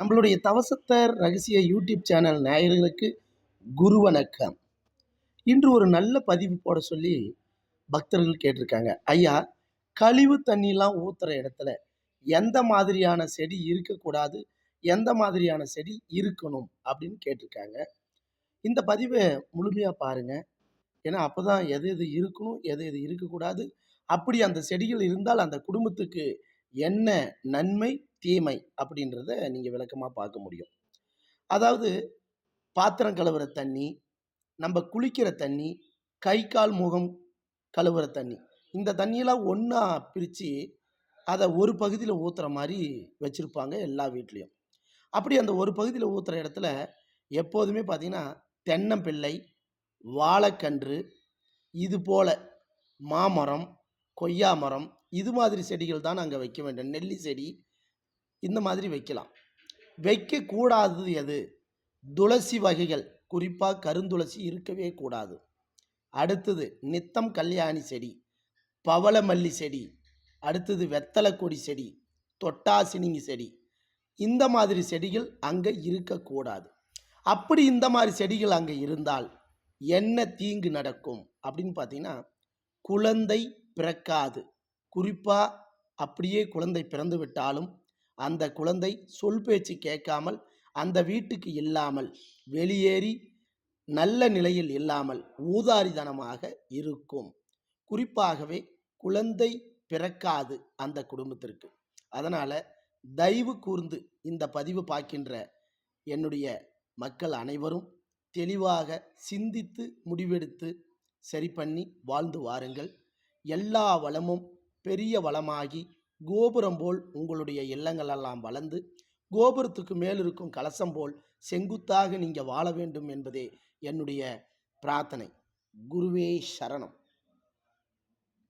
நம்மளுடைய தவசத்தர் ரகசிய YouTube channel நேயர்களுக்கு குரு வணக்கம். இன்று ஒரு நல்ல பதிவு போட சொல்லி பக்தர்கள் கேட்டிருக்காங்க. ஐயா, கழிவு தண்ணிலாம் ஊத்துற இடத்துல எந்த மாதிரியான செடி இருக்கக்கூடாது, எந்த மாதிரியான செடி இருக்கணும் அப்படின்னு கேட்டிருக்காங்க. இந்த பதிவை முழுமையா பாருங்க. ஏன்னா அப்பதான் எது எது இருக்கணும், எது எது இருக்கக்கூடாது, அப்படி அந்த செடிகள் இருந்தால் அந்த குடும்பத்துக்கு என்ன நன்மை, தீமை அப்படின்றத நீங்க விளக்கமா பார்க்க முடியும். அதாவது பாத்திரம் கழுவுற தண்ணி, நம்ம குளிக்கிற தண்ணி, கை, கால், முகம் கழுவுற தண்ணி. இந்த தண்ணியெல்லாம் ஒண்ணா பிரிச்சு, அத ஒரு பகுதியில ஊத்துற மாரி வச்சிருப்பாங்க எல்லா வீட்லயும். அப்படி அந்த ஒரு பகுதியில ஊத்துற இடத்துல எப்போதுமே பார்த்தீங்கன்னா, தென்னம்பிள்ளை, வாழைக்கன்று, இது போல மாமரம், கொய்யா மரம், இது மாதிரி செடிகள் தான் அங்க வைக்க வேண்டும். நெல்லி செடி இந்த மாதிரி வைக்கலாம். வைக்கக்கூடாதது எது? துளசி வகைகள், குறிப்பா கருந்துளசி இருக்கவே கூடாது. அடுத்தது நித்தம் கல்யாணி செடி, பவளமல்லி செடி, அடுத்தது வெத்தலை கொடி செடி, தொட்டாசினிங்கி செடி, இந்த மாதிரி செடிகள் அங்க இருக்கக்கூடாது. அப்படி இந்த மாதிரி செடிகள் அங்க இருந்தால் என்ன தீங்கு நடக்கும் அப்படின்னு பார்த்தீங்கன்னா, குழந்தை பிறக்காது. குறிப்பா அப்படியே குழந்தை பிறந்து விட்டாலும் அந்த குழந்தை சொல் பேச்சு கேட்காமல் அந்த வீட்டுக்கு இல்லாமல் வெளியேறி நல்ல நிலையில் இல்லாமல் ஊதாரித்தனமாக இருக்கும். குறிப்பாகவே குழந்தை பிறக்காது அந்த குடும்பத்திற்கு. அதனால தயவு கூர்ந்து இந்த பதிவு பார்க்கின்ற என்னுடைய மக்கள் அனைவரும் தெளிவாக சிந்தித்து முடிவெடுத்து சரி பண்ணி வாழ்ந்து வாருங்கள். எல்லா வளமும் பெரிய வளமாகி கோபுரம் போல் உங்களுடைய இல்லங்களெல்லாம் வளர்ந்து கோபுரத்துக்கு மேல் இருக்கும் கலசம் போல் செங்குத்தாக நீங்க வாழ வேண்டும் என்பதே என்னுடைய பிரார்த்தனை. குருவே சரணம்.